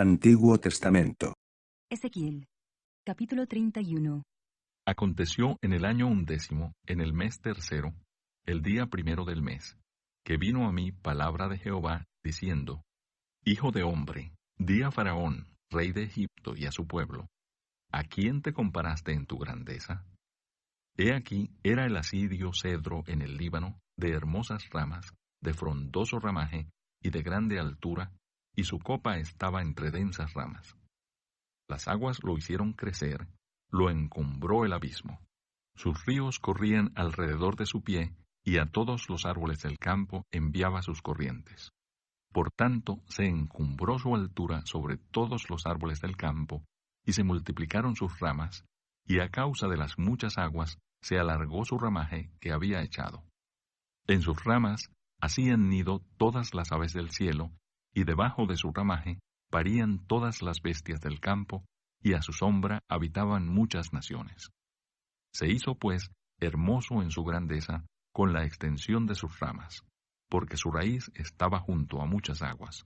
Antiguo Testamento. Ezequiel, capítulo 31. Aconteció en el año 11, en el mes 3, el día 1 del mes, que vino a mí palabra de Jehová, diciendo: Hijo de hombre, di a Faraón, rey de Egipto, y a su pueblo: ¿A quién te comparaste en tu grandeza? He aquí era el asirio cedro en el Líbano, de hermosas ramas, de frondoso ramaje y de grande altura, y su copa estaba entre densas ramas. Las aguas lo hicieron crecer, lo encumbró el abismo. Sus ríos corrían alrededor de su pie, y a todos los árboles del campo enviaba sus corrientes. Por tanto, se encumbró su altura sobre todos los árboles del campo, y se multiplicaron sus ramas, y a causa de las muchas aguas se alargó su ramaje que había echado. En sus ramas hacían nido todas las aves del cielo, y debajo de su ramaje parían todas las bestias del campo, y a su sombra habitaban muchas naciones. Se hizo, pues, hermoso en su grandeza con la extensión de sus ramas, porque su raíz estaba junto a muchas aguas.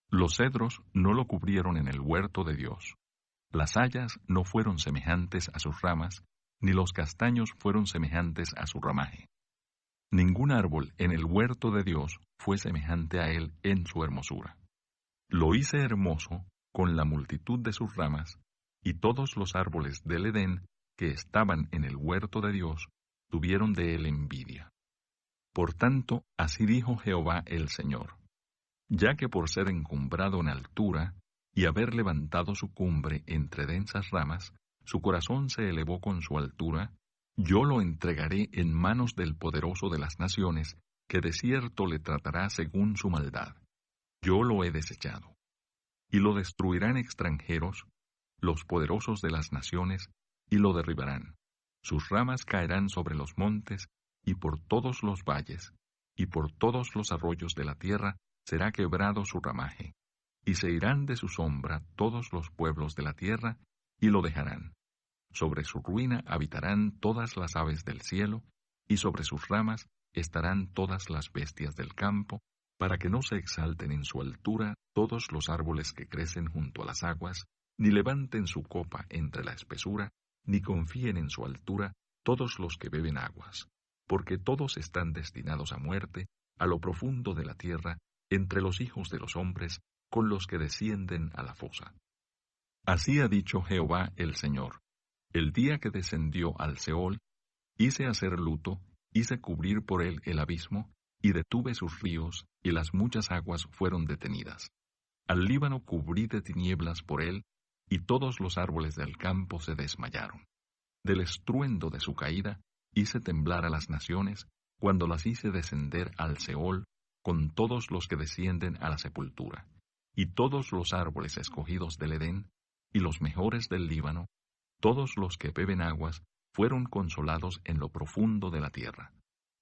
Los cedros no lo cubrieron en el huerto de Dios. Las hayas no fueron semejantes a sus ramas, ni los castaños fueron semejantes a su ramaje. Ningún árbol en el huerto de Dios fue semejante a él en su hermosura. Lo hice hermoso con la multitud de sus ramas, y todos los árboles del Edén que estaban en el huerto de Dios tuvieron de él envidia. Por tanto, así dijo Jehová el Señor: ya que por ser encumbrado en altura, y haber levantado su cumbre entre densas ramas, su corazón se elevó con su altura, yo lo entregaré en manos del poderoso de las naciones, que de cierto le tratará según su maldad. Yo lo he desechado. Y lo destruirán extranjeros, los poderosos de las naciones, y lo derribarán. Sus ramas caerán sobre los montes, y por todos los valles, y por todos los arroyos de la tierra será quebrado su ramaje. Y se irán de su sombra todos los pueblos de la tierra, y lo dejarán. Sobre su ruina habitarán todas las aves del cielo, y sobre sus ramas estarán todas las bestias del campo, para que no se exalten en su altura todos los árboles que crecen junto a las aguas, ni levanten su copa entre la espesura, ni confíen en su altura todos los que beben aguas, porque todos están destinados a muerte, a lo profundo de la tierra, entre los hijos de los hombres, con los que descienden a la fosa. Así ha dicho Jehová el Señor: el día que descendió al Seol, hice hacer luto, hice cubrir por él el abismo, y detuve sus ríos, y las muchas aguas fueron detenidas. Al Líbano cubrí de tinieblas por él, y todos los árboles del campo se desmayaron. Del estruendo de su caída hice temblar a las naciones, cuando las hice descender al Seol, con todos los que descienden a la sepultura. Y todos los árboles escogidos del Edén, y los mejores del Líbano, todos los que beben aguas, fueron consolados en lo profundo de la tierra.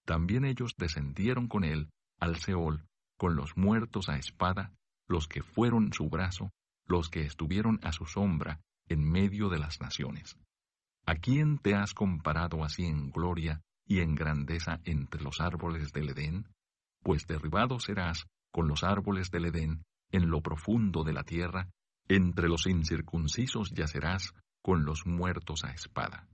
También ellos descendieron con él al Seol, con los muertos a espada, los que fueron su brazo, los que estuvieron a su sombra, en medio de las naciones. ¿A quién te has comparado así en gloria y en grandeza entre los árboles del Edén? Pues derribado serás con los árboles del Edén en lo profundo de la tierra, entre los incircuncisos yacerás con los muertos a espada.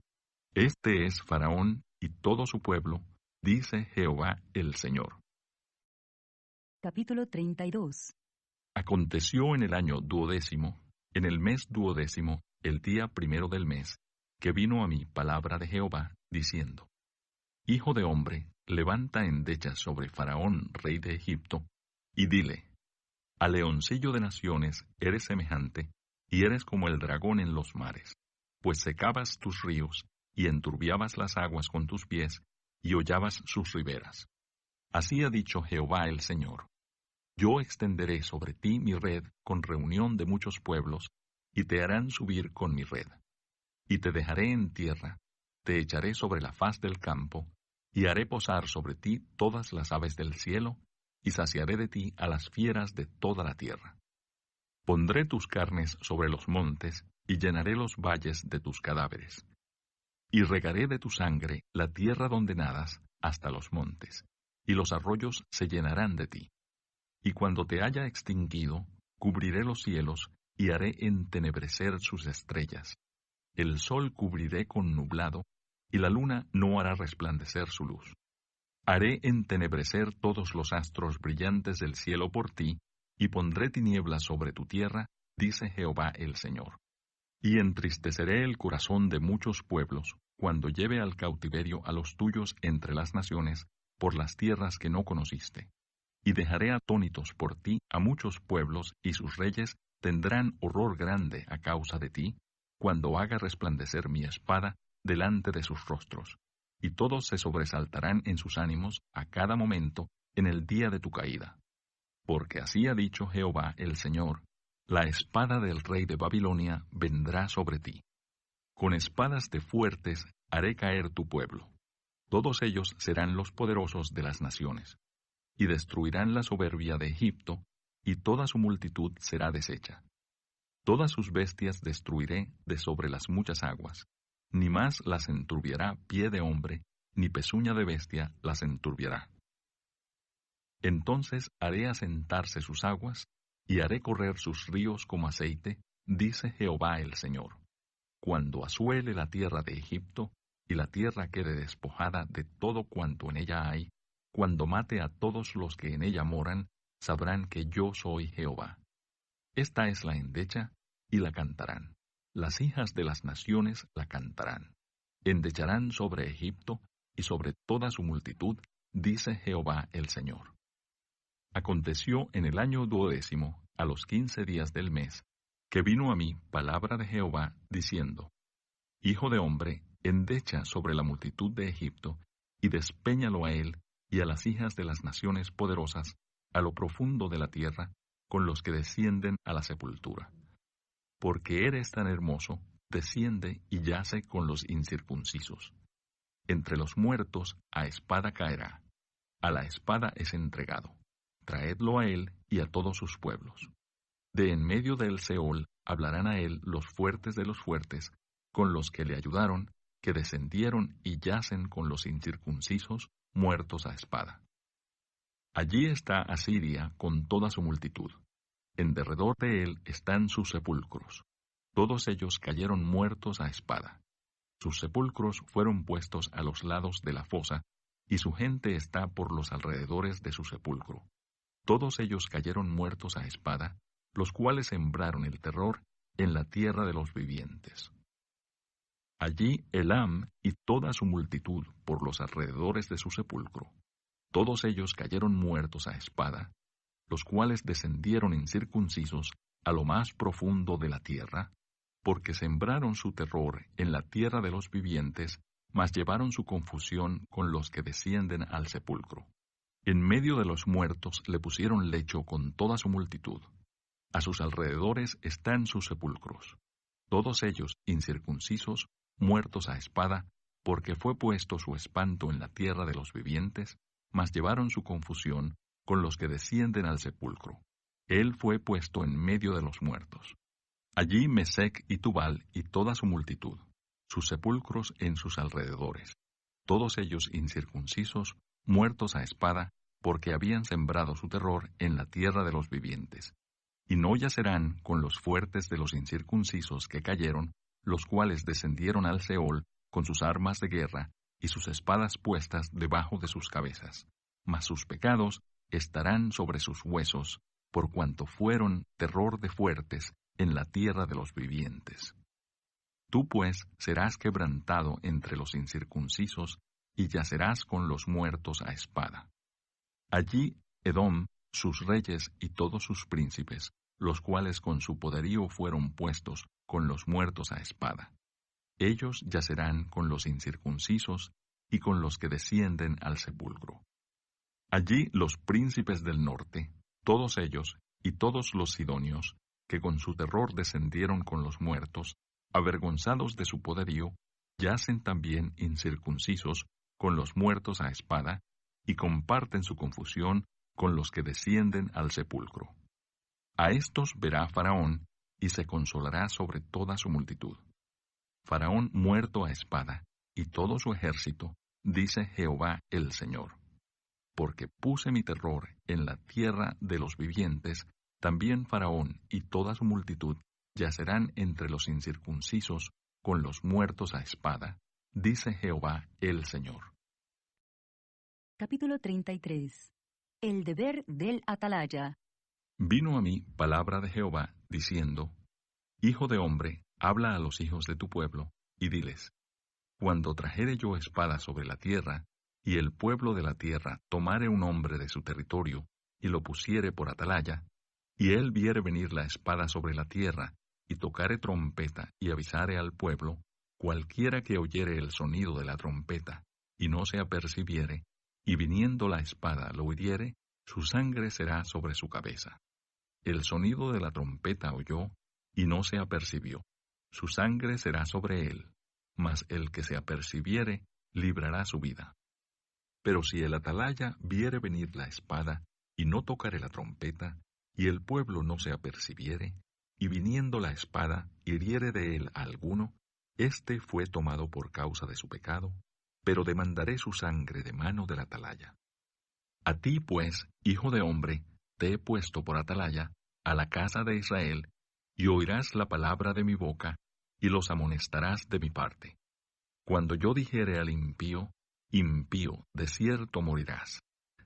Este es Faraón y todo su pueblo, dice Jehová el Señor. Capítulo 32. Aconteció en el año 12, en el mes 12, el día 1 del mes, que vino a mí palabra de Jehová, diciendo: Hijo de hombre, levanta endechas sobre Faraón, rey de Egipto, y dile: a leoncillo de naciones eres semejante, y eres como el dragón en los mares, pues secabas tus ríos, y enturbiabas las aguas con tus pies, y hollabas sus riberas. Así ha dicho Jehová el Señor: yo extenderé sobre ti mi red con reunión de muchos pueblos, y te harán subir con mi red. Y te dejaré en tierra, te echaré sobre la faz del campo, y haré posar sobre ti todas las aves del cielo, y saciaré de ti a las fieras de toda la tierra. Pondré tus carnes sobre los montes, y llenaré los valles de tus cadáveres. Y regaré de tu sangre la tierra donde nadas hasta los montes, y los arroyos se llenarán de ti. Y cuando te haya extinguido, cubriré los cielos y haré entenebrecer sus estrellas. El sol cubriré con nublado, y la luna no hará resplandecer su luz. Haré entenebrecer todos los astros brillantes del cielo por ti, y pondré tinieblas sobre tu tierra, dice Jehová el Señor. Y entristeceré el corazón de muchos pueblos, cuando lleve al cautiverio a los tuyos entre las naciones, por las tierras que no conociste. Y dejaré atónitos por ti a muchos pueblos, y sus reyes tendrán horror grande a causa de ti, cuando haga resplandecer mi espada delante de sus rostros. Y todos se sobresaltarán en sus ánimos a cada momento en el día de tu caída. Porque así ha dicho Jehová el Señor: la espada del rey de Babilonia vendrá sobre ti. Con espadas de fuertes haré caer tu pueblo. Todos ellos serán los poderosos de las naciones. Y destruirán la soberbia de Egipto, y toda su multitud será deshecha. Todas sus bestias destruiré de sobre las muchas aguas. Ni más las enturbiará pie de hombre, ni pezuña de bestia las enturbiará. Entonces haré asentarse sus aguas, y haré correr sus ríos como aceite, dice Jehová el Señor. Cuando asuele la tierra de Egipto, y la tierra quede despojada de todo cuanto en ella hay, cuando mate a todos los que en ella moran, sabrán que yo soy Jehová. Esta es la endecha, y la cantarán. Las hijas de las naciones la cantarán. Endecharán sobre Egipto, y sobre toda su multitud, dice Jehová el Señor. Aconteció en el año 12, a los 15 días del mes, que vino a mí palabra de Jehová, diciendo: Hijo de hombre, endecha sobre la multitud de Egipto, y despéñalo a él y a las hijas de las naciones poderosas, a lo profundo de la tierra, con los que descienden a la sepultura. Porque eres tan hermoso, desciende y yace con los incircuncisos. Entre los muertos a espada caerá, a la espada es entregado. Traedlo a él y a todos sus pueblos. De en medio del Seol hablarán a él los fuertes de los fuertes, con los que le ayudaron, que descendieron y yacen con los incircuncisos, muertos a espada. Allí está Asiria con toda su multitud. En derredor de él están sus sepulcros. Todos ellos cayeron muertos a espada. Sus sepulcros fueron puestos a los lados de la fosa, y su gente está por los alrededores de su sepulcro. Todos ellos cayeron muertos a espada, los cuales sembraron el terror en la tierra de los vivientes. Allí Elam y toda su multitud por los alrededores de su sepulcro. Todos ellos cayeron muertos a espada, los cuales descendieron incircuncisos a lo más profundo de la tierra, porque sembraron su terror en la tierra de los vivientes, mas llevaron su confusión con los que descienden al sepulcro. En medio de los muertos le pusieron lecho con toda su multitud. A sus alrededores están sus sepulcros. Todos ellos incircuncisos, muertos a espada, porque fue puesto su espanto en la tierra de los vivientes, mas llevaron su confusión con los que descienden al sepulcro. Él fue puesto en medio de los muertos. Allí Mesec y Tubal y toda su multitud, sus sepulcros en sus alrededores, todos ellos incircuncisos, muertos a espada, porque habían sembrado su terror en la tierra de los vivientes. Y no yacerán con los fuertes de los incircuncisos que cayeron, los cuales descendieron al Seol con sus armas de guerra y sus espadas puestas debajo de sus cabezas. Mas sus pecados estarán sobre sus huesos, por cuanto fueron terror de fuertes en la tierra de los vivientes. Tú pues serás quebrantado entre los incircuncisos, y yacerás con los muertos a espada. Allí Edom, sus reyes y todos sus príncipes, los cuales con su poderío fueron puestos con los muertos a espada. Ellos yacerán con los incircuncisos y con los que descienden al sepulcro. Allí los príncipes del norte, todos ellos y todos los sidonios, que con su terror descendieron con los muertos, avergonzados de su poderío, yacen también incircuncisos con los muertos a espada, y comparten su confusión con los que descienden al sepulcro. A estos verá Faraón, y se consolará sobre toda su multitud. Faraón muerto a espada, y todo su ejército, dice Jehová el Señor. Porque puse mi terror en la tierra de los vivientes, También Faraón y toda su multitud yacerán entre los incircuncisos con los muertos a espada, dice Jehová el Señor. Capítulo 33. El deber del atalaya. Vino a mí palabra de Jehová, diciendo, Hijo de hombre, habla a los hijos de tu pueblo, y diles, Cuando trajere yo espada sobre la tierra, y el pueblo de la tierra tomare un hombre de su territorio, y lo pusiere por atalaya, y él viere venir la espada sobre la tierra, y tocare trompeta, y avisare al pueblo, cualquiera que oyere el sonido de la trompeta, y no se apercibiere, y viniendo la espada lo hiriere, su sangre será sobre su cabeza. El sonido de la trompeta oyó, y no se apercibió. Su sangre será sobre él, mas el que se apercibiere, librará su vida. Pero si el atalaya viere venir la espada, y no tocare la trompeta, y el pueblo no se apercibiere, y viniendo la espada, hiriere de él a alguno, éste fue tomado por causa de su pecado, pero demandaré su sangre de mano del atalaya. A ti, pues, hijo de hombre, te he puesto por atalaya a la casa de Israel, y oirás la palabra de mi boca, y los amonestarás de mi parte. Cuando yo dijere al impío, impío, de cierto morirás.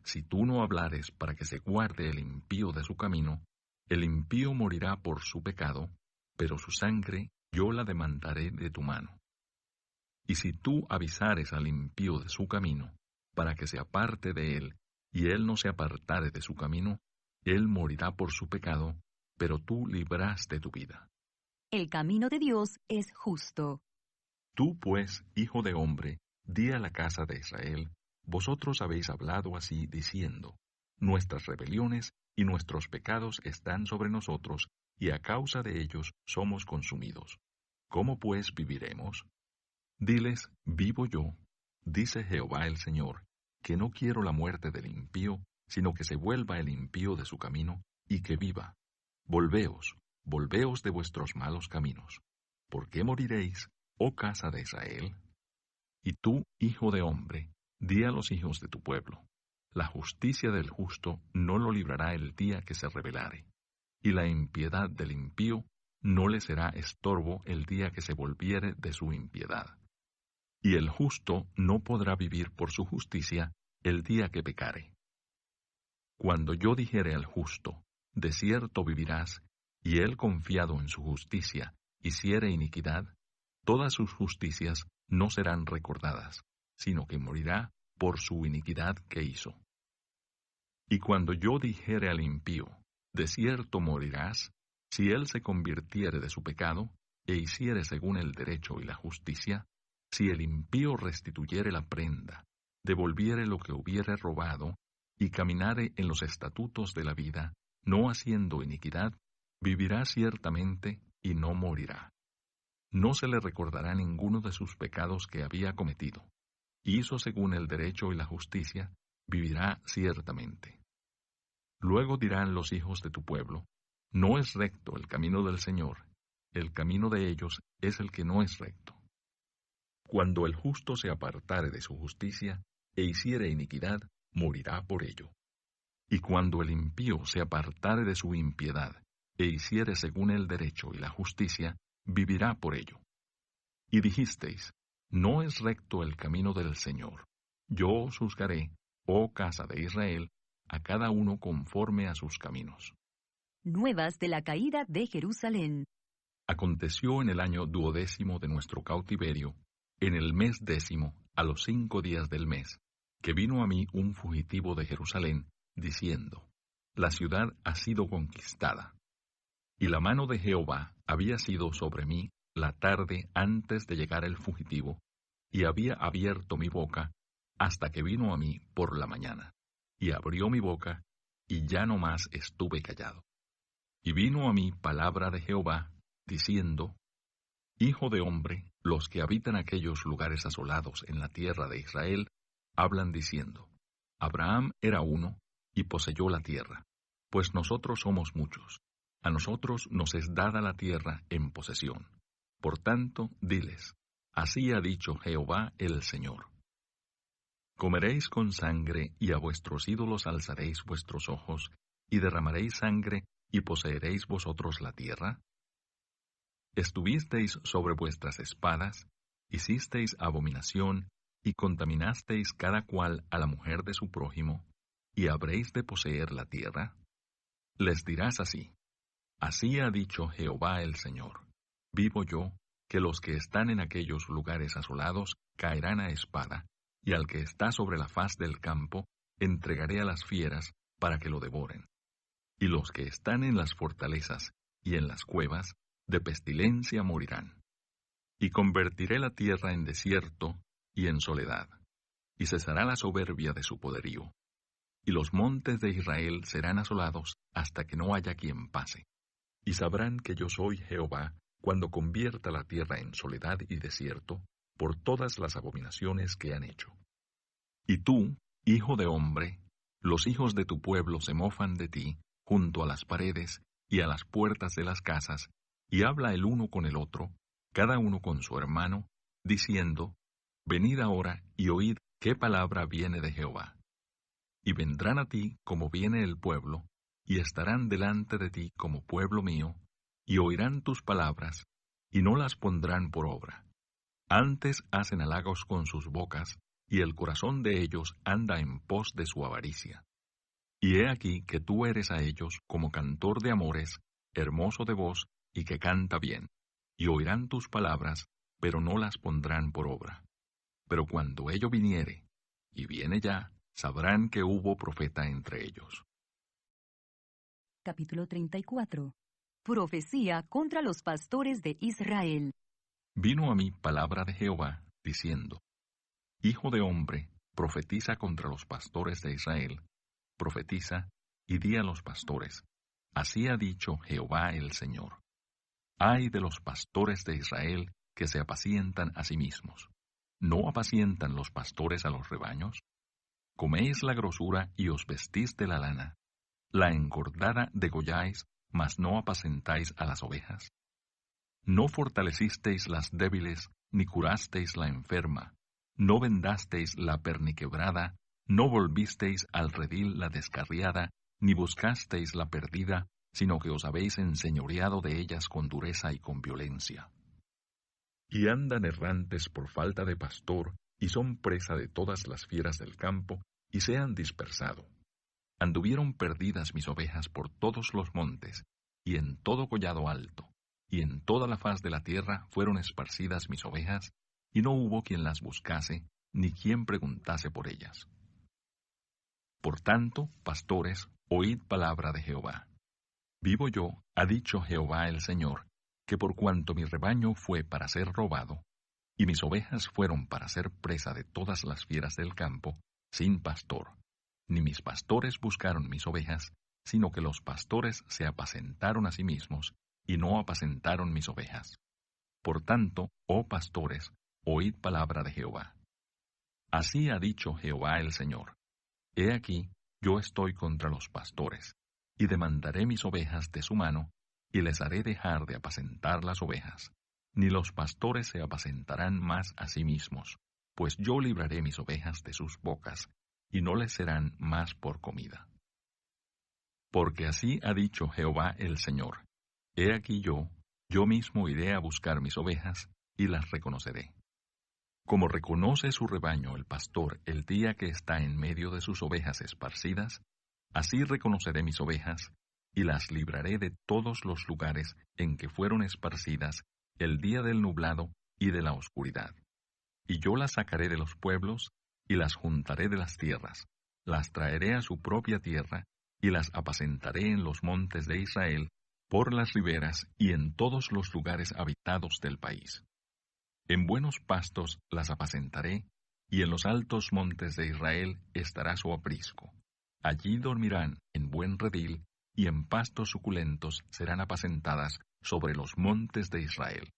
Si tú no hablares para que se guarde el impío de su camino, el impío morirá por su pecado, pero su sangre yo la demandaré de tu mano. Y si tú avisares al impío de su camino, para que se aparte de él, y él no se apartare de su camino, él morirá por su pecado, pero tú libraste tu vida. El camino de Dios es justo. Tú, pues, hijo de hombre, di a la casa de Israel, vosotros habéis hablado así, diciendo, nuestras rebeliones y nuestros pecados están sobre nosotros, y a causa de ellos somos consumidos. ¿Cómo pues viviremos? Diles, vivo yo, dice Jehová el Señor, que no quiero la muerte del impío, sino que se vuelva el impío de su camino, y que viva. Volveos, volveos de vuestros malos caminos. ¿Por qué moriréis, oh casa de Israel? Y tú, hijo de hombre, di a los hijos de tu pueblo, la justicia del justo no lo librará el día que se rebelare, y la impiedad del impío no le será estorbo el día que se volviere de su impiedad. Y el justo no podrá vivir por su justicia el día que pecare. Cuando yo dijere al justo, de cierto vivirás, y él confiado en su justicia, hiciere iniquidad, todas sus justicias no serán recordadas, sino que morirá por su iniquidad que hizo. Y cuando yo dijere al impío, de cierto morirás, si él se convirtiere de su pecado, e hiciere según el derecho y la justicia, si el impío restituyere la prenda, devolviere lo que hubiere robado, y caminare en los estatutos de la vida, no haciendo iniquidad, vivirá ciertamente y no morirá. No se le recordará ninguno de sus pecados que había cometido. Hizo según el derecho y la justicia, vivirá ciertamente. Luego dirán los hijos de tu pueblo, no es recto el camino del Señor, el camino de ellos es el que no es recto. Cuando el justo se apartare de su justicia, e hiciere iniquidad, morirá por ello. Y cuando el impío se apartare de su impiedad, e hiciere según el derecho y la justicia, vivirá por ello. Y dijisteis, no es recto el camino del Señor. Yo os juzgaré, oh casa de Israel, a cada uno conforme a sus caminos. Nuevas de la caída de Jerusalén. Aconteció en el año 12º de nuestro cautiverio, en el mes 10º, a los 5 días del mes, que vino a mí un fugitivo de Jerusalén, diciendo, la ciudad ha sido conquistada. Y la mano de Jehová había sido sobre mí la tarde antes de llegar el fugitivo, y había abierto mi boca hasta que vino a mí por la mañana, y abrió mi boca, y ya no más estuve callado. Y vino a mí palabra de Jehová, diciendo, Hijo de hombre, los que habitan aquellos lugares asolados en la tierra de Israel, hablan diciendo, Abraham era uno, y poseyó la tierra, pues nosotros somos muchos. A nosotros nos es dada la tierra en posesión. Por tanto, diles, así ha dicho Jehová el Señor. Comeréis con sangre, y a vuestros ídolos alzaréis vuestros ojos, y derramaréis sangre y poseeréis vosotros la tierra? Estuvisteis sobre vuestras espadas, hicisteis abominación, y contaminasteis cada cual a la mujer de su prójimo, y habréis de poseer la tierra. Les dirás así: Así ha dicho Jehová el Señor: Vivo yo, que los que están en aquellos lugares asolados caerán a espada, y al que está sobre la faz del campo entregaré a las fieras para que lo devoren. Y los que están en las fortalezas y en las cuevas, de pestilencia morirán. Y convertiré la tierra en desierto y en soledad, y cesará la soberbia de su poderío. Y los montes de Israel serán asolados hasta que no haya quien pase. Y sabrán que yo soy Jehová cuando convierta la tierra en soledad y desierto por todas las abominaciones que han hecho. Y tú, hijo de hombre, los hijos de tu pueblo se mofan de ti junto a las paredes y a las puertas de las casas, y habla el uno con el otro, cada uno con su hermano, diciendo: Venid ahora y oíd qué palabra viene de Jehová. Y vendrán a ti como viene el pueblo, y estarán delante de ti como pueblo mío, y oirán tus palabras, y no las pondrán por obra. Antes hacen halagos con sus bocas, y el corazón de ellos anda en pos de su avaricia. Y he aquí que tú eres a ellos como cantor de amores, hermoso de voz, y que canta bien, y oirán tus palabras, pero no las pondrán por obra. Pero cuando ello viniere, y viene ya, sabrán que hubo profeta entre ellos. Capítulo 34. Profecía contra los pastores de Israel. Vino a mí palabra de Jehová, diciendo: Hijo de hombre, profetiza contra los pastores de Israel, profetiza, y di a los pastores: Así ha dicho Jehová el Señor. Ay de los pastores de Israel que se apacientan a sí mismos. ¿No apacientan los pastores a los rebaños? Coméis la grosura y os vestís de la lana. La engordada degolláis, mas no apacentáis a las ovejas. No fortalecisteis las débiles, ni curasteis la enferma. No vendasteis la perniquebrada, no volvisteis al redil la descarriada, ni buscasteis la perdida, sino que os habéis enseñoreado de ellas con dureza y con violencia. Y andan errantes por falta de pastor, y son presa de todas las fieras del campo, y se han dispersado. Anduvieron perdidas mis ovejas por todos los montes, y en todo collado alto, y en toda la faz de la tierra fueron esparcidas mis ovejas, y no hubo quien las buscase, ni quien preguntase por ellas. Por tanto, pastores, oíd palabra de Jehová. Vivo yo, ha dicho Jehová el Señor, que por cuanto mi rebaño fue para ser robado, y mis ovejas fueron para ser presa de todas las fieras del campo, sin pastor, ni mis pastores buscaron mis ovejas, sino que los pastores se apacentaron a sí mismos, y no apacentaron mis ovejas. Por tanto, oh pastores, oíd palabra de Jehová. Así ha dicho Jehová el Señor: He aquí, yo estoy contra los pastores, y demandaré mis ovejas de su mano, y les haré dejar de apacentar las ovejas. Ni los pastores se apacentarán más a sí mismos, pues yo libraré mis ovejas de sus bocas, y no les serán más por comida. Porque así ha dicho Jehová el Señor: He aquí yo mismo iré a buscar mis ovejas, y las reconoceré. Como reconoce su rebaño el pastor el día que está en medio de sus ovejas esparcidas, así reconoceré mis ovejas, y las libraré de todos los lugares en que fueron esparcidas el día del nublado y de la oscuridad. Y yo las sacaré de los pueblos, y las juntaré de las tierras, las traeré a su propia tierra, y las apacentaré en los montes de Israel, por las riberas y en todos los lugares habitados del país. En buenos pastos las apacentaré, y en los altos montes de Israel estará su aprisco. Allí dormirán en buen redil, y en pastos suculentos serán apacentadas sobre los montes de Israel.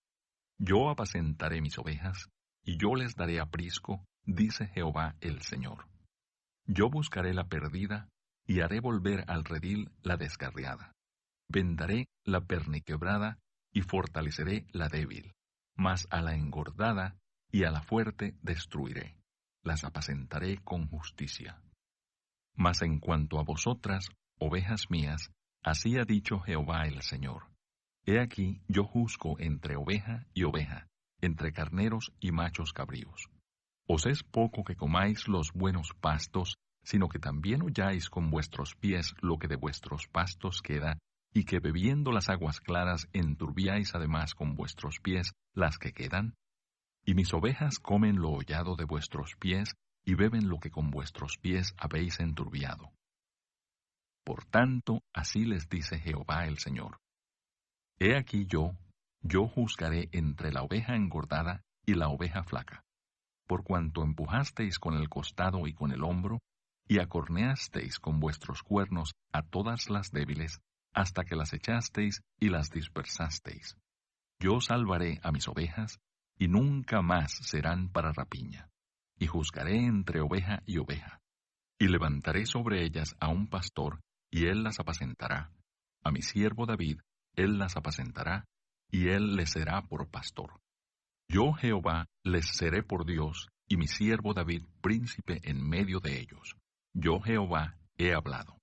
Yo apacentaré mis ovejas, y yo les daré aprisco, dice Jehová el Señor. Yo buscaré la perdida, y haré volver al redil la descarriada. Vendaré la perniquebrada, y fortaleceré la débil. Mas a la engordada y a la fuerte destruiré, las apacentaré con justicia. Mas en cuanto a vosotras, ovejas mías, Así ha dicho Jehová el Señor. He aquí yo juzgo entre oveja y oveja, entre carneros y machos cabríos. Os es poco que comáis los buenos pastos, sino que también holláis con vuestros pies lo que de vuestros pastos queda, y que bebiendo las aguas claras enturbiáis además con vuestros pies las que quedan. Y mis ovejas comen lo hollado de vuestros pies, y beben lo que con vuestros pies habéis enturbiado. Por tanto, así les dice Jehová el Señor. He aquí yo juzgaré entre la oveja engordada y la oveja flaca, por cuanto empujasteis con el costado y con el hombro, y acorneasteis con vuestros cuernos a todas las débiles, hasta que las echasteis y las dispersasteis. Yo salvaré a mis ovejas, y nunca más serán para rapiña, y juzgaré entre oveja y oveja, y levantaré sobre ellas a un pastor, y él las apacentará. A mi siervo David, él las apacentará, y él les será por pastor. Yo Jehová les seré por Dios, y mi siervo David príncipe en medio de ellos. Yo Jehová he hablado.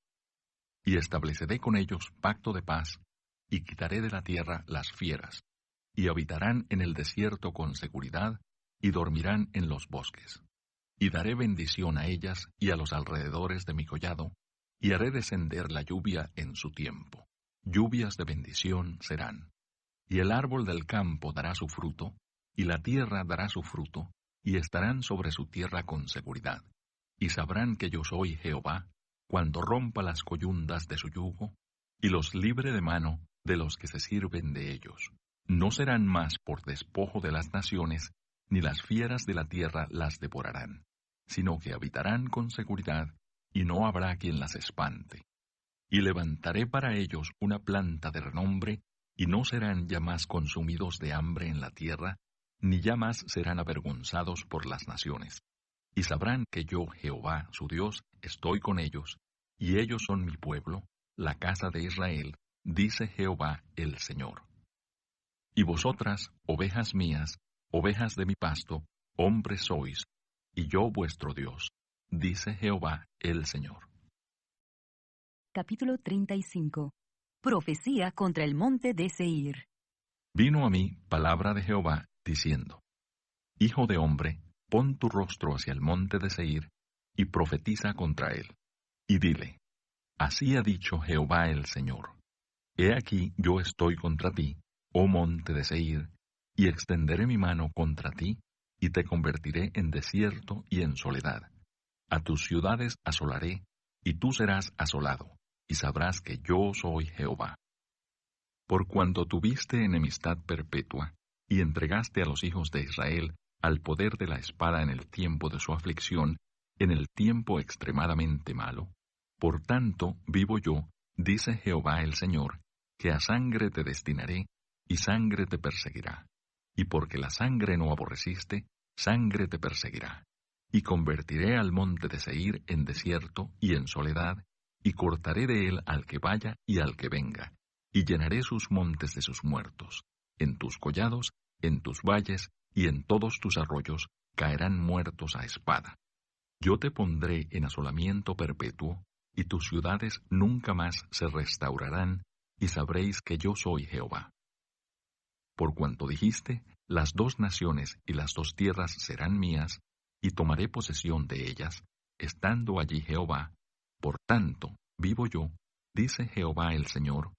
Y estableceré con ellos pacto de paz, y quitaré de la tierra las fieras, y habitarán en el desierto con seguridad, y dormirán en los bosques. Y daré bendición a ellas y a los alrededores de mi collado, y haré descender la lluvia en su tiempo. Lluvias de bendición serán. Y el árbol del campo dará su fruto, y la tierra dará su fruto, y estarán sobre su tierra con seguridad. Y sabrán que yo soy Jehová, cuando rompa las coyundas de su yugo, y los libre de mano de los que se sirven de ellos. No serán más por despojo de las naciones, ni las fieras de la tierra las devorarán, sino que habitarán con seguridad, y no habrá quien las espante. Y levantaré para ellos una planta de renombre, y no serán ya más consumidos de hambre en la tierra, ni ya más serán avergonzados por las naciones. Y sabrán que yo, Jehová, su Dios, estoy con ellos, y ellos son mi pueblo, la casa de Israel, dice Jehová el Señor. Y vosotras, ovejas mías, ovejas de mi pasto, hombres sois, y yo vuestro Dios, dice Jehová el Señor. Capítulo 35. Profecía contra el monte de Seir. Vino a mí palabra de Jehová, diciendo: Hijo de hombre, pon tu rostro hacia el monte de Seir, y profetiza contra él. Y dile: Así ha dicho Jehová el Señor. He aquí yo estoy contra ti, oh monte de Seir, y extenderé mi mano contra ti, y te convertiré en desierto y en soledad. A tus ciudades asolaré, y tú serás asolado, y sabrás que yo soy Jehová. Por cuanto tuviste enemistad perpetua, y entregaste a los hijos de Israel al poder de la espada en el tiempo de su aflicción, en el tiempo extremadamente malo, por tanto vivo yo, dice Jehová el Señor, que a sangre te destinaré, y sangre te perseguirá. Y porque la sangre no aborreciste, sangre te perseguirá. Y convertiré al monte de Seir en desierto y en soledad, y cortaré de él al que vaya y al que venga, y llenaré sus montes de sus muertos. En tus collados, en tus valles y en todos tus arroyos caerán muertos a espada. Yo te pondré en asolamiento perpetuo, y tus ciudades nunca más se restaurarán, y sabréis que yo soy Jehová. Por cuanto dijiste, las dos naciones y las dos tierras serán mías, y tomaré posesión de ellas, estando allí Jehová, por tanto, vivo yo, dice Jehová el Señor,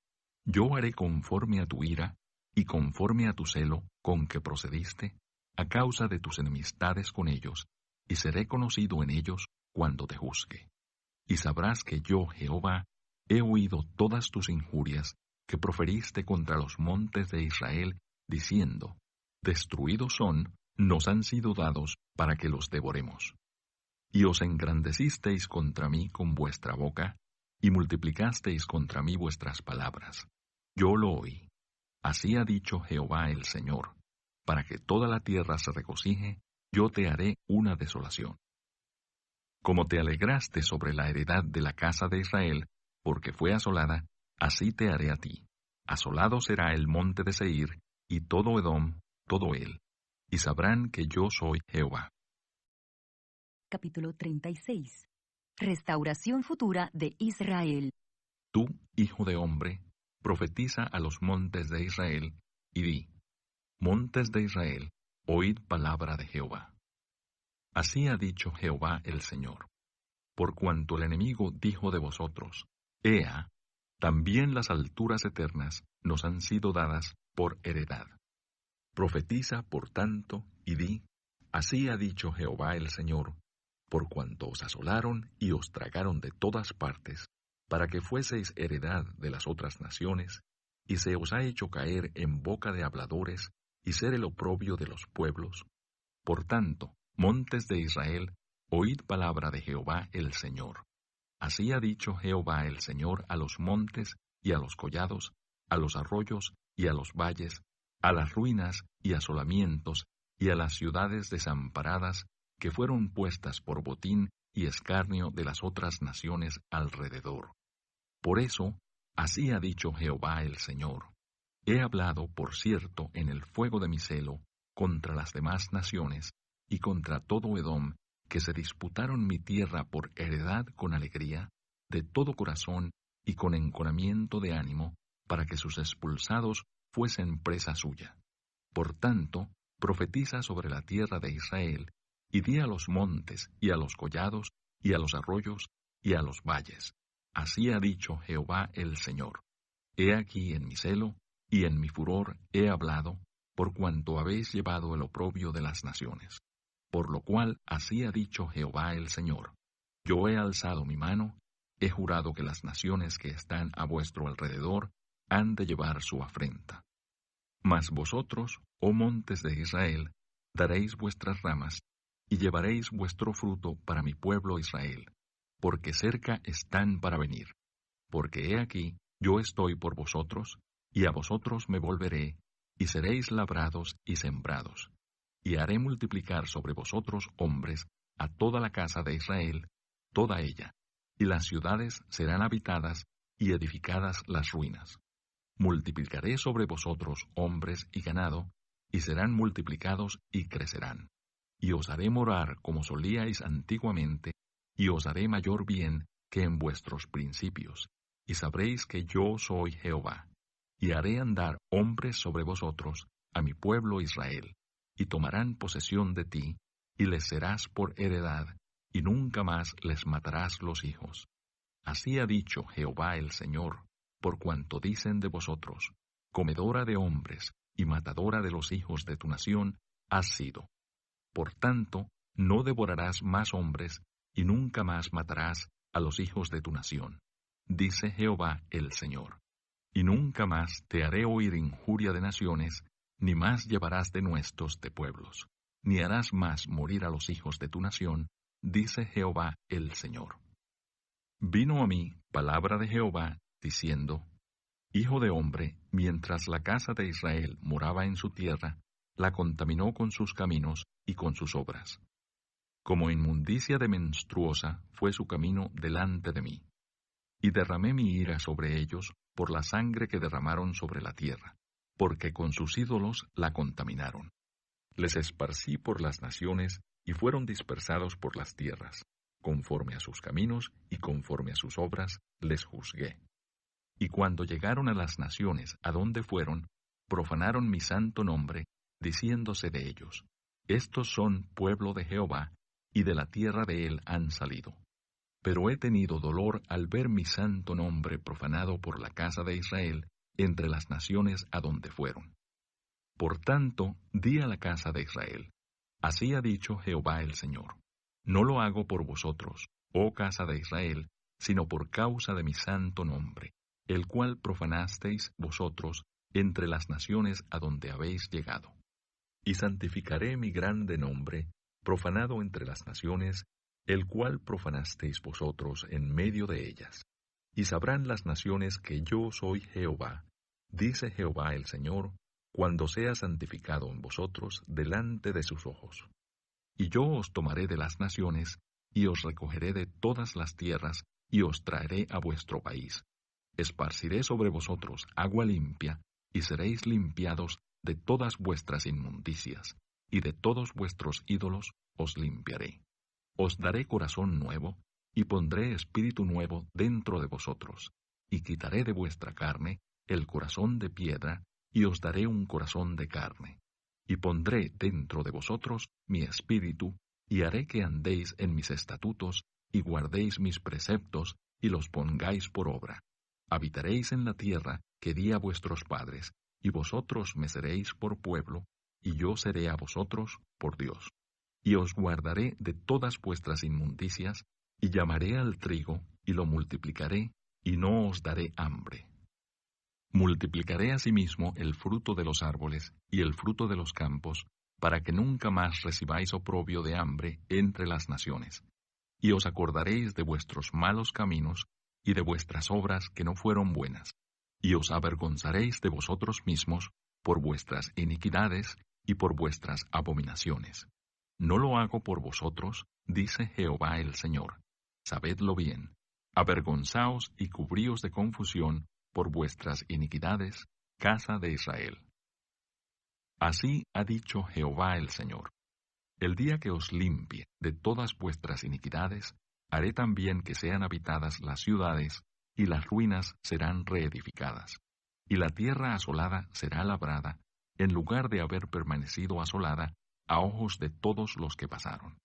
yo haré conforme a tu ira, y conforme a tu celo con que procediste, a causa de tus enemistades con ellos, y seré conocido en ellos cuando te juzgue. Y sabrás que yo, Jehová, he oído todas tus injurias que proferiste contra los montes de Israel, diciendo: Destruidos son, nos han sido dados para que los devoremos. Y os engrandecisteis contra mí con vuestra boca, y multiplicasteis contra mí vuestras palabras. Yo lo oí. Así ha dicho Jehová el Señor: para que toda la tierra se regocije, yo te haré una desolación. Como te alegraste sobre la heredad de la casa de Israel, porque fue asolada, así te haré a ti. Asolado será el monte de Seir, y todo Edom, todo él, y sabrán que yo soy Jehová. Capítulo 36. Restauración futura de Israel. Tú, hijo de hombre, profetiza a los montes de Israel, y di, Montes de Israel, oíd palabra de Jehová. Así ha dicho Jehová el Señor. Por cuanto el enemigo dijo de vosotros, Ea, también las alturas eternas nos han sido dadas por heredad. Profetiza, por tanto, y di, así ha dicho Jehová el Señor, por cuanto os asolaron y os tragaron de todas partes, para que fueseis heredad de las otras naciones, y se os ha hecho caer en boca de habladores, y ser el oprobio de los pueblos. Por tanto, montes de Israel, oíd palabra de Jehová el Señor. Así ha dicho Jehová el Señor a los montes y a los collados, a los arroyos y a los valles, a las ruinas y asolamientos, y a las ciudades desamparadas, que fueron puestas por botín y escarnio de las otras naciones alrededor. Por eso, así ha dicho Jehová el Señor. He hablado, por cierto, en el fuego de mi celo, contra las demás naciones, y contra todo Edom, que se disputaron mi tierra por heredad con alegría, de todo corazón y con enconamiento de ánimo, para que sus expulsados fuesen presa suya. Por tanto, profetiza sobre la tierra de Israel, y di a los montes, y a los collados, y a los arroyos, y a los valles. Así ha dicho Jehová el Señor. He aquí en mi celo, y en mi furor he hablado, por cuanto habéis llevado el oprobio de las naciones. Por lo cual así ha dicho Jehová el Señor. Yo he alzado mi mano, he jurado que las naciones que están a vuestro alrededor han de llevar su afrenta. Mas vosotros, oh montes de Israel, daréis vuestras ramas, y llevaréis vuestro fruto para mi pueblo Israel, porque cerca están para venir. Porque he aquí, yo estoy por vosotros, y a vosotros me volveré, y seréis labrados y sembrados. Y haré multiplicar sobre vosotros hombres a toda la casa de Israel, toda ella, y las ciudades serán habitadas y edificadas las ruinas. Multiplicaré sobre vosotros hombres y ganado, y serán multiplicados y crecerán. Y os haré morar como solíais antiguamente, y os haré mayor bien que en vuestros principios, y sabréis que yo soy Jehová. Y haré andar hombres sobre vosotros, a mi pueblo Israel, y tomarán posesión de ti, y les serás por heredad, y nunca más les matarás los hijos. Así ha dicho Jehová el Señor, por cuanto dicen de vosotros, comedora de hombres y matadora de los hijos de tu nación has sido. Por tanto, no devorarás más hombres, y nunca más matarás a los hijos de tu nación, dice Jehová el Señor. Y nunca más te haré oír injuria de naciones, ni más llevarás denuestos de pueblos, ni harás más morir a los hijos de tu nación, dice Jehová el Señor. Vino a mí palabra de Jehová, diciendo, Hijo de hombre, mientras la casa de Israel moraba en su tierra, la contaminó con sus caminos y con sus obras. Como inmundicia de menstruosa fue su camino delante de mí. Y derramé mi ira sobre ellos por la sangre que derramaron sobre la tierra, porque con sus ídolos la contaminaron. Les esparcí por las naciones y fueron dispersados por las tierras. Conforme a sus caminos y conforme a sus obras les juzgué. Y cuando llegaron a las naciones a donde fueron, profanaron mi santo nombre, diciéndose de ellos, estos son pueblo de Jehová, y de la tierra de él han salido. Pero he tenido dolor al ver mi santo nombre profanado por la casa de Israel entre las naciones a donde fueron. Por tanto, di a la casa de Israel, así ha dicho Jehová el Señor, no lo hago por vosotros, oh casa de Israel, sino por causa de mi santo nombre, el cual profanasteis vosotros entre las naciones a donde habéis llegado. Y santificaré mi grande nombre, profanado entre las naciones, el cual profanasteis vosotros en medio de ellas. Y sabrán las naciones que yo soy Jehová, dice Jehová el Señor, cuando sea santificado en vosotros delante de sus ojos. Y yo os tomaré de las naciones, y os recogeré de todas las tierras, y os traeré a vuestro país. Esparciré sobre vosotros agua limpia, y seréis limpiados de todas vuestras inmundicias, y de todos vuestros ídolos os limpiaré. Os daré corazón nuevo, y pondré espíritu nuevo dentro de vosotros, y quitaré de vuestra carne el corazón de piedra, y os daré un corazón de carne. Y pondré dentro de vosotros mi espíritu, y haré que andéis en mis estatutos, y guardéis mis preceptos, y los pongáis por obra. Habitaréis en la tierra que di a vuestros padres, y vosotros me seréis por pueblo, y yo seré a vosotros por Dios. Y os guardaré de todas vuestras inmundicias, y llamaré al trigo, y lo multiplicaré, y no os daré hambre. Multiplicaré asimismo el fruto de los árboles y el fruto de los campos, para que nunca más recibáis oprobio de hambre entre las naciones. Y os acordaréis de vuestros malos caminos y de vuestras obras que no fueron buenas, y os avergonzaréis de vosotros mismos por vuestras iniquidades y por vuestras abominaciones. No lo hago por vosotros, dice Jehová el Señor. Sabedlo bien. Avergonzaos y cubríos de confusión por vuestras iniquidades, casa de Israel. Así ha dicho Jehová el Señor. El día que os limpie de todas vuestras iniquidades, haré también que sean habitadas las ciudades, y las ruinas serán reedificadas, y la tierra asolada será labrada, en lugar de haber permanecido asolada a ojos de todos los que pasaron.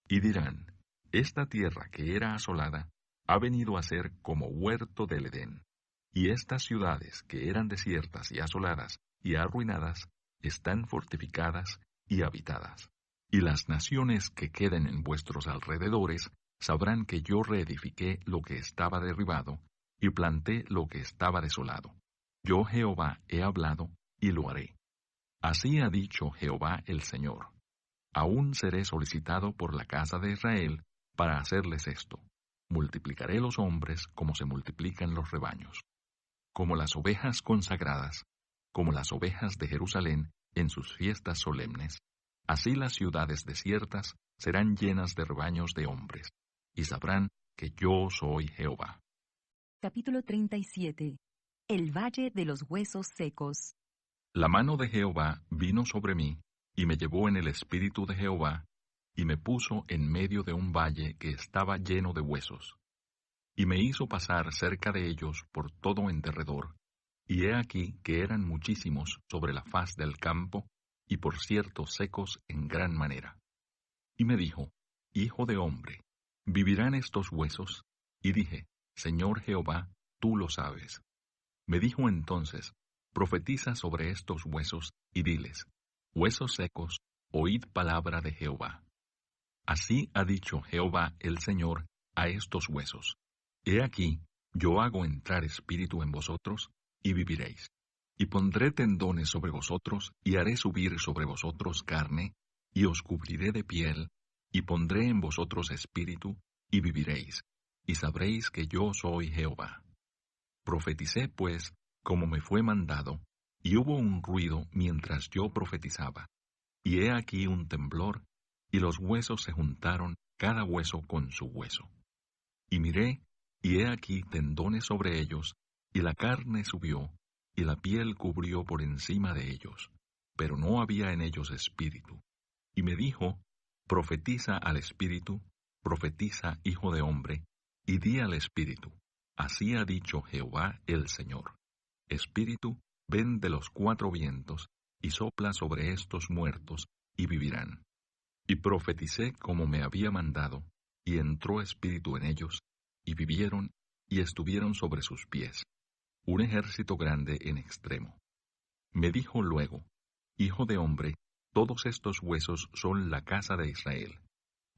Y dirán, esta tierra que era asolada ha venido a ser como huerto del Edén, y estas ciudades que eran desiertas y asoladas y arruinadas están fortificadas y habitadas. Y las naciones que queden en vuestros alrededores sabrán que yo reedifiqué lo que estaba derribado, y planté lo que estaba desolado. Yo Jehová he hablado, y lo haré. Así ha dicho Jehová el Señor. Aún seré solicitado por la casa de Israel para hacerles esto. Multiplicaré los hombres como se multiplican los rebaños. Como las ovejas consagradas, como las ovejas de Jerusalén en sus fiestas solemnes, así las ciudades desiertas serán llenas de rebaños de hombres, y sabrán que yo soy Jehová. Capítulo 37. El valle de los huesos secos. La mano de Jehová vino sobre mí, y me llevó en el espíritu de Jehová, y me puso en medio de un valle que estaba lleno de huesos. Y me hizo pasar cerca de ellos por todo en derredor, y he aquí que eran muchísimos sobre la faz del campo, y por cierto secos en gran manera. Y me dijo, Hijo de hombre, ¿vivirán estos huesos? Y dije, Señor Jehová, tú lo sabes. Me dijo entonces, profetiza sobre estos huesos, y diles, huesos secos, oíd palabra de Jehová. Así ha dicho Jehová el Señor a estos huesos. He aquí, yo hago entrar espíritu en vosotros, y viviréis. Y pondré tendones sobre vosotros, y haré subir sobre vosotros carne, y os cubriré de piel, y pondré en vosotros espíritu, y viviréis, y sabréis que yo soy Jehová. Profeticé, pues, como me fue mandado, y hubo un ruido mientras yo profetizaba. Y he aquí un temblor, y los huesos se juntaron, cada hueso con su hueso. Y miré, y he aquí tendones sobre ellos, y la carne subió, y la piel cubrió por encima de ellos, pero no había en ellos espíritu. Y me dijo, profetiza al espíritu, profetiza, hijo de hombre, y di al espíritu, así ha dicho Jehová el Señor. Espíritu, ven de los cuatro vientos, y sopla sobre estos muertos, y vivirán. Y profeticé como me había mandado, y entró espíritu en ellos, y vivieron, y estuvieron sobre sus pies, un ejército grande en extremo. Me dijo luego, Hijo de hombre, todos estos huesos son la casa de Israel.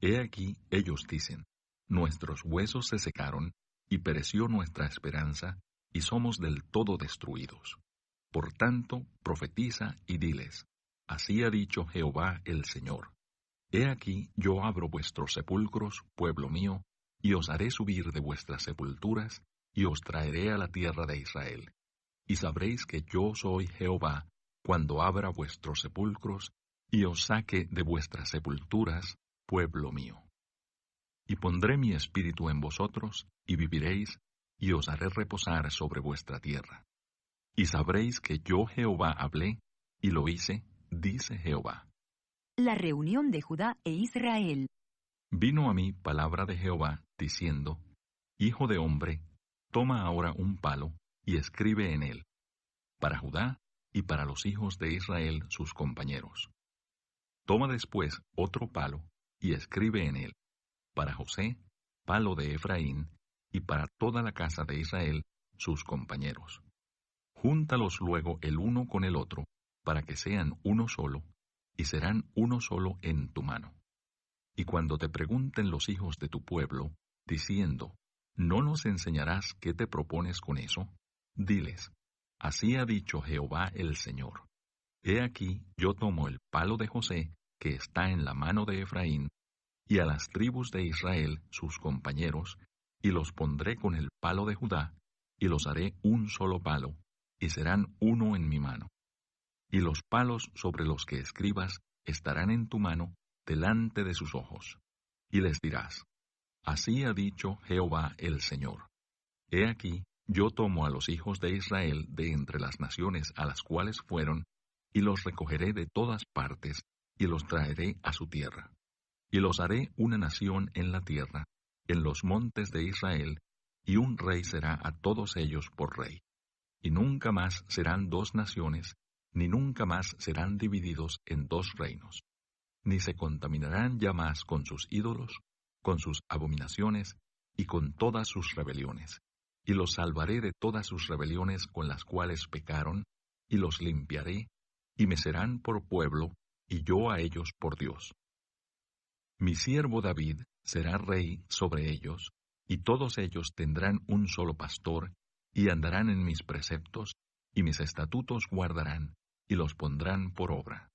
He aquí ellos dicen, nuestros huesos se secaron, y pereció nuestra esperanza, y somos del todo destruidos. Por tanto, profetiza y diles, así ha dicho Jehová el Señor. He aquí yo abro vuestros sepulcros, pueblo mío, y os haré subir de vuestras sepulturas, y os traeré a la tierra de Israel. Y sabréis que yo soy Jehová, cuando abra vuestros sepulcros, y os saque de vuestras sepulturas, pueblo mío. Y pondré mi espíritu en vosotros, y viviréis, y os haré reposar sobre vuestra tierra. Y sabréis que yo Jehová hablé, y lo hice, dice Jehová. La reunión de Judá e Israel. Vino a mí palabra de Jehová, diciendo, Hijo de hombre, Toma ahora un palo y escribe en él, para Judá y para los hijos de Israel sus compañeros. Toma después otro palo y escribe en él, para José, palo de Efraín, y para toda la casa de Israel sus compañeros. Júntalos luego el uno con el otro, para que sean uno solo, y serán uno solo en tu mano. Y cuando te pregunten los hijos de tu pueblo, diciendo, ¿no nos enseñarás qué te propones con eso? Diles, así ha dicho Jehová el Señor. He aquí, yo tomo el palo de José, que está en la mano de Efraín, y a las tribus de Israel, sus compañeros, y los pondré con el palo de Judá, y los haré un solo palo, y serán uno en mi mano. Y los palos sobre los que escribas estarán en tu mano delante de sus ojos. Y les dirás, así ha dicho Jehová el Señor. He aquí, yo tomo a los hijos de Israel de entre las naciones a las cuales fueron, y los recogeré de todas partes, y los traeré a su tierra. Y los haré una nación en la tierra, en los montes de Israel, y un rey será a todos ellos por rey. Y nunca más serán dos naciones, ni nunca más serán divididos en dos reinos. Ni se contaminarán ya más con sus ídolos, con sus abominaciones, y con todas sus rebeliones. Y los salvaré de todas sus rebeliones con las cuales pecaron, y los limpiaré, y me serán por pueblo, y yo a ellos por Dios. Mi siervo David será rey sobre ellos, y todos ellos tendrán un solo pastor, y andarán en mis preceptos, y mis estatutos guardarán, y los pondrán por obra.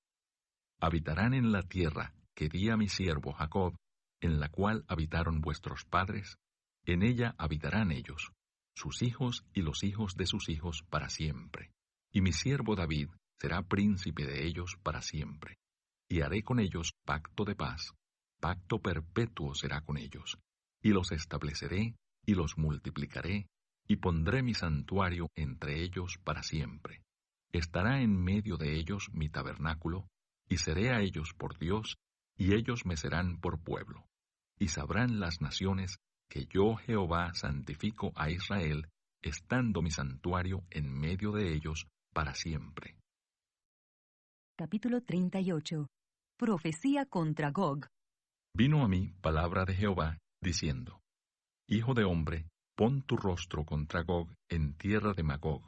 Habitarán en la tierra que di a mi siervo Jacob, en la cual habitaron vuestros padres, en ella habitarán ellos, sus hijos y los hijos de sus hijos para siempre. Y mi siervo David será príncipe de ellos para siempre. Y haré con ellos pacto de paz, pacto perpetuo será con ellos, y los estableceré, y los multiplicaré, y pondré mi santuario entre ellos para siempre. Estará en medio de ellos mi tabernáculo, y seré a ellos por Dios, y ellos me serán por pueblo. Y sabrán las naciones que yo Jehová santifico a Israel, estando mi santuario en medio de ellos para siempre. Capítulo 38. Profecía contra Gog. Vino a mí palabra de Jehová, diciendo, Hijo de hombre, pon tu rostro contra Gog en tierra de Magog,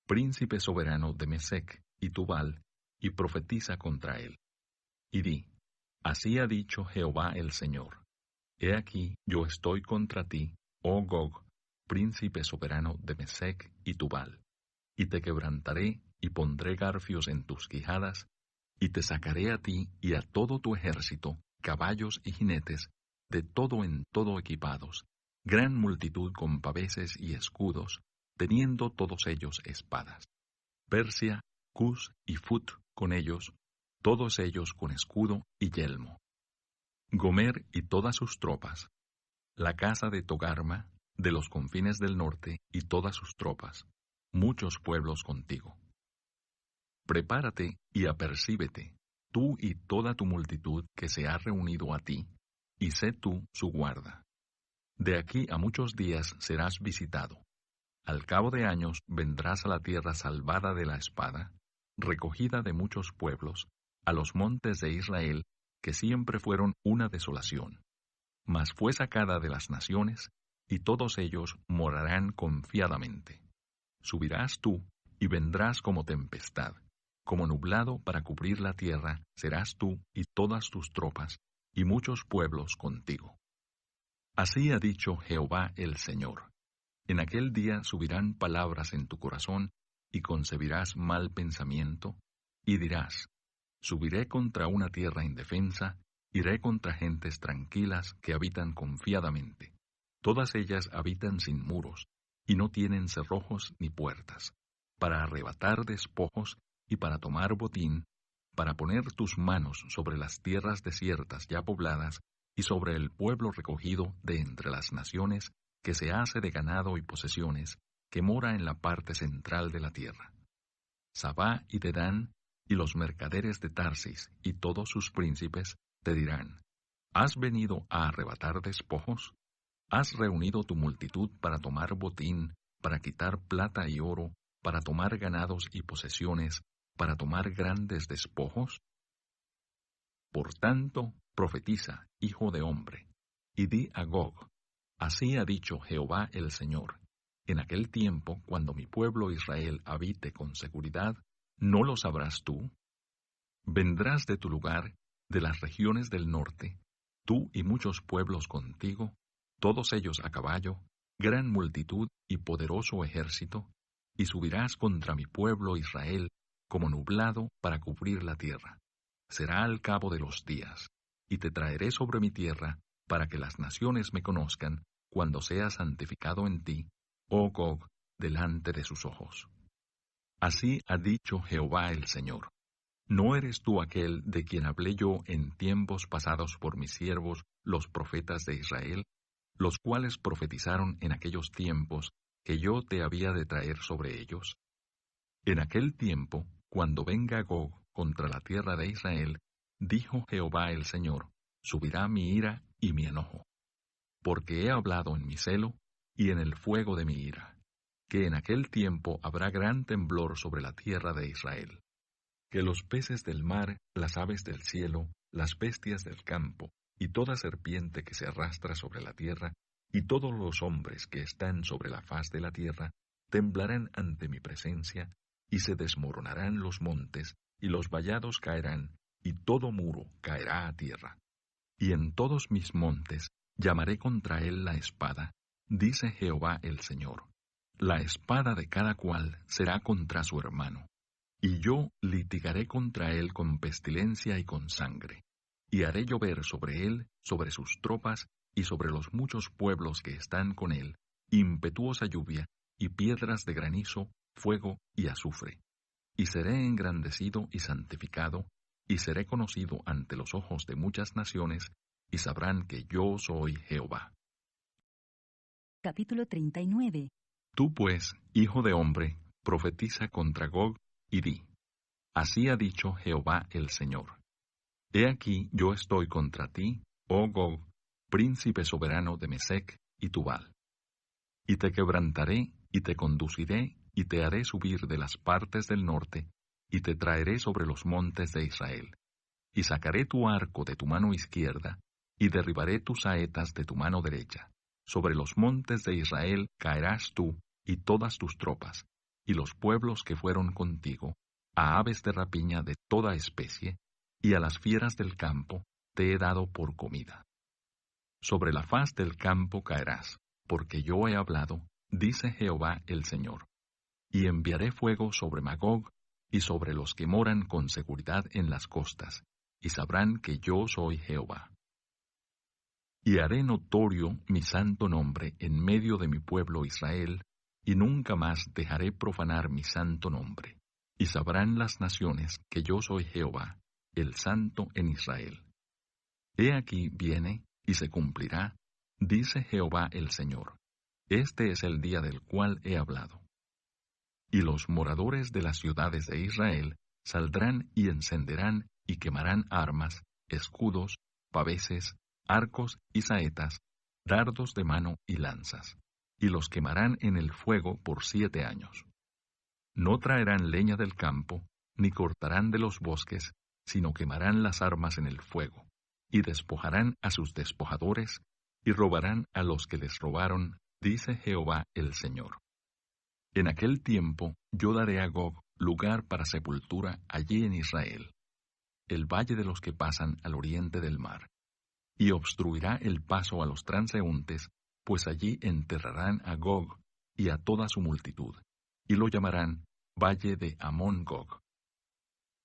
príncipe soberano de Mesec y Tubal, y profetiza contra él. Y di, así ha dicho Jehová el Señor. He aquí, yo estoy contra ti, oh Gog, príncipe soberano de Mesec y Tubal, y te quebrantaré y pondré garfios en tus quijadas, y te sacaré a ti y a todo tu ejército, caballos y jinetes, de todo en todo equipados, gran multitud con paveses y escudos, teniendo todos ellos espadas. Persia, Cus y Fut con ellos, todos ellos con escudo y yelmo. Gomer y todas sus tropas, la casa de Togarma, de los confines del norte y todas sus tropas, muchos pueblos contigo. Prepárate y apercíbete, tú y toda tu multitud que se ha reunido a ti, y sé tú su guarda. De aquí a muchos días serás visitado. Al cabo de años vendrás a la tierra salvada de la espada, recogida de muchos pueblos, a los montes de Israel, que siempre fueron una desolación. Mas fue sacada de las naciones, y todos ellos morarán confiadamente. Subirás tú, y vendrás como tempestad, como nublado para cubrir la tierra, serás tú y todas tus tropas, y muchos pueblos contigo. Así ha dicho Jehová el Señor. En aquel día subirán palabras en tu corazón, y concebirás mal pensamiento, y dirás, subiré contra una tierra indefensa, iré contra gentes tranquilas que habitan confiadamente. Todas ellas habitan sin muros, y no tienen cerrojos ni puertas, para arrebatar despojos y para tomar botín, para poner tus manos sobre las tierras desiertas ya pobladas, y sobre el pueblo recogido de entre las naciones, que se hace de ganado y posesiones, que mora en la parte central de la tierra. Sabá y Dedán, y los mercaderes de Tarsis, y todos sus príncipes, te dirán, ¿has venido a arrebatar despojos? Has reunido tu multitud para tomar botín, para quitar plata y oro, para tomar ganados y posesiones, para tomar grandes despojos. Por tanto, profetiza, hijo de hombre, y di a Gog: así ha dicho Jehová el Señor: en aquel tiempo, cuando mi pueblo Israel habite con seguridad, ¿no lo sabrás tú? Vendrás de tu lugar, de las regiones del norte, tú y muchos pueblos contigo, todos ellos a caballo, gran multitud y poderoso ejército, y subirás contra mi pueblo Israel como nublado para cubrir la tierra. Será al cabo de los días, y te traeré sobre mi tierra para que las naciones me conozcan cuando sea santificado en ti, oh Gog, delante de sus ojos. Así ha dicho Jehová el Señor: ¿no eres tú aquel de quien hablé yo en tiempos pasados por mis siervos, los profetas de Israel, los cuales profetizaron en aquellos tiempos que yo te había de traer sobre ellos? En aquel tiempo, cuando venga Gog contra la tierra de Israel, dijo Jehová el Señor, subirá mi ira y mi enojo. Porque he hablado en mi celo y en el fuego de mi ira, que en aquel tiempo habrá gran temblor sobre la tierra de Israel. Que los peces del mar, las aves del cielo, las bestias del campo, y toda serpiente que se arrastra sobre la tierra, y todos los hombres que están sobre la faz de la tierra, temblarán ante mi presencia, y se desmoronarán los montes, y los vallados caerán, y todo muro caerá a tierra. Y en todos mis montes llamaré contra él la espada, dice Jehová el Señor. La espada de cada cual será contra su hermano. Y yo litigaré contra él con pestilencia y con sangre, y haré llover sobre él, sobre sus tropas, y sobre los muchos pueblos que están con él, impetuosa lluvia, y piedras de granizo, fuego y azufre. Y seré engrandecido y santificado, y seré conocido ante los ojos de muchas naciones, y sabrán que yo soy Jehová. Capítulo 39. Tú pues, hijo de hombre, profetiza contra Gog, y di: así ha dicho Jehová el Señor: he aquí yo estoy contra ti, oh Gog, príncipe soberano de Mesec y Tubal. Y te quebrantaré, y te conduciré, y te haré subir de las partes del norte, y te traeré sobre los montes de Israel. Y sacaré tu arco de tu mano izquierda, y derribaré tus saetas de tu mano derecha. Sobre los montes de Israel caerás tú, y todas tus tropas, y los pueblos que fueron contigo, a aves de rapiña de toda especie, y a las fieras del campo te he dado por comida. Sobre la faz del campo caerás, porque yo he hablado, dice Jehová el Señor. Y enviaré fuego sobre Magog, y sobre los que moran con seguridad en las costas, y sabrán que yo soy Jehová. Y haré notorio mi santo nombre en medio de mi pueblo Israel, y nunca más dejaré profanar mi santo nombre. Y sabrán las naciones que yo soy Jehová, el Santo en Israel. He aquí viene, y se cumplirá, dice Jehová el Señor. Este es el día del cual he hablado. Y los moradores de las ciudades de Israel saldrán y encenderán y quemarán armas, escudos, paveses, arcos y saetas, dardos de mano y lanzas, y los quemarán en el fuego por 7 años. No traerán leña del campo, ni cortarán de los bosques, sino quemarán las armas en el fuego, y despojarán a sus despojadores, y robarán a los que les robaron, dice Jehová el Señor. En aquel tiempo yo daré a Gog lugar para sepultura allí en Israel, el valle de los que pasan al oriente del mar, y obstruirá el paso a los transeúntes, pues allí enterrarán a Gog y a toda su multitud, y lo llamarán Valle de Amón Gog.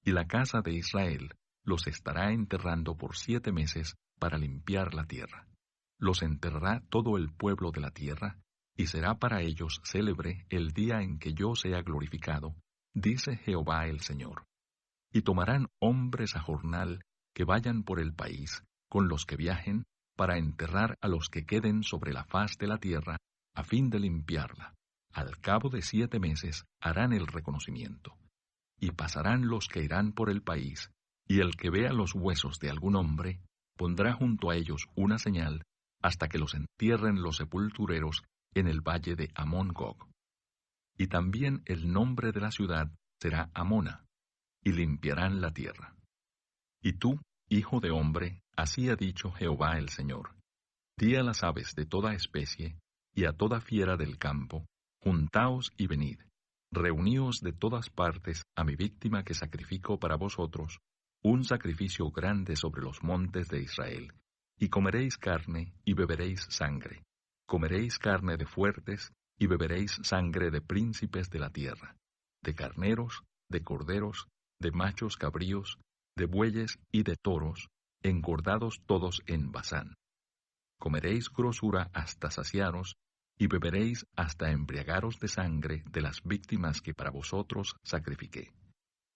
Y la casa de Israel los estará enterrando por 7 meses para limpiar la tierra. Los enterrará todo el pueblo de la tierra, y será para ellos célebre el día en que yo sea glorificado, dice Jehová el Señor. Y tomarán hombres a jornal que vayan por el país, con los que viajen, para enterrar a los que queden sobre la faz de la tierra, a fin de limpiarla. Al cabo de 7 meses harán el reconocimiento. Y pasarán los que irán por el país, y el que vea los huesos de algún hombre, pondrá junto a ellos una señal, hasta que los entierren los sepultureros en el valle de Amón-Gog. Y también el nombre de la ciudad será Amona, y limpiarán la tierra. Y tú, hijo de hombre, así ha dicho Jehová el Señor: di a las aves de toda especie, y a toda fiera del campo, juntaos y venid, reuníos de todas partes a mi víctima que sacrifico para vosotros, un sacrificio grande sobre los montes de Israel, y comeréis carne y beberéis sangre, comeréis carne de fuertes y beberéis sangre de príncipes de la tierra, de carneros, de corderos, de machos cabríos, de bueyes y de toros, engordados todos en Basán. Comeréis grosura hasta saciaros, y beberéis hasta embriagaros de sangre de las víctimas que para vosotros sacrifiqué.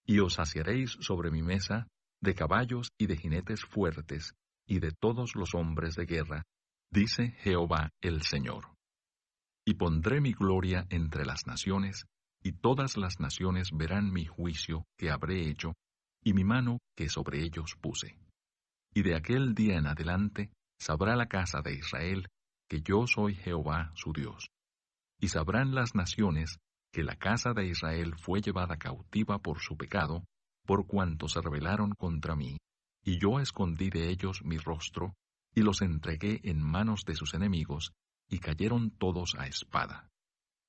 Y os saciaréis sobre mi mesa de caballos y de jinetes fuertes, y de todos los hombres de guerra, dice Jehová el Señor. Y pondré mi gloria entre las naciones, y todas las naciones verán mi juicio que habré hecho, y mi mano que sobre ellos puse. Y de aquel día en adelante sabrá la casa de Israel que yo soy Jehová su Dios. Y sabrán las naciones que la casa de Israel fue llevada cautiva por su pecado, por cuanto se rebelaron contra mí, y yo escondí de ellos mi rostro, y los entregué en manos de sus enemigos, y cayeron todos a espada.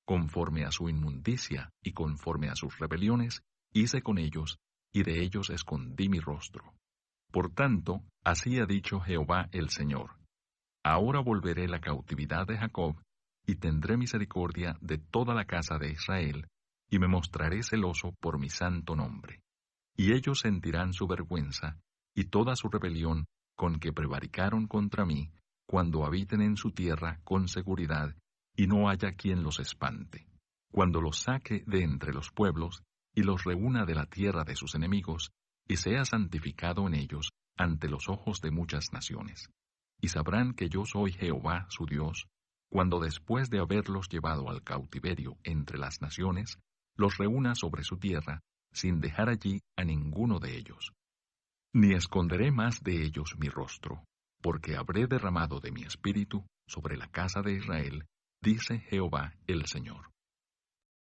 Conforme a su inmundicia y conforme a sus rebeliones, hice con ellos, y de ellos escondí mi rostro. Por tanto, así ha dicho Jehová el Señor: ahora volveré la cautividad de Jacob, y tendré misericordia de toda la casa de Israel, y me mostraré celoso por mi santo nombre. Y ellos sentirán su vergüenza, y toda su rebelión con que prevaricaron contra mí, cuando habiten en su tierra con seguridad, y no haya quien los espante. Cuando los saque de entre los pueblos, y los reúna de la tierra de sus enemigos, y sea santificado en ellos ante los ojos de muchas naciones. Y sabrán que yo soy Jehová su Dios, cuando después de haberlos llevado al cautiverio entre las naciones, los reúna sobre su tierra, sin dejar allí a ninguno de ellos. Ni esconderé más de ellos mi rostro, porque habré derramado de mi espíritu sobre la casa de Israel, dice Jehová el Señor.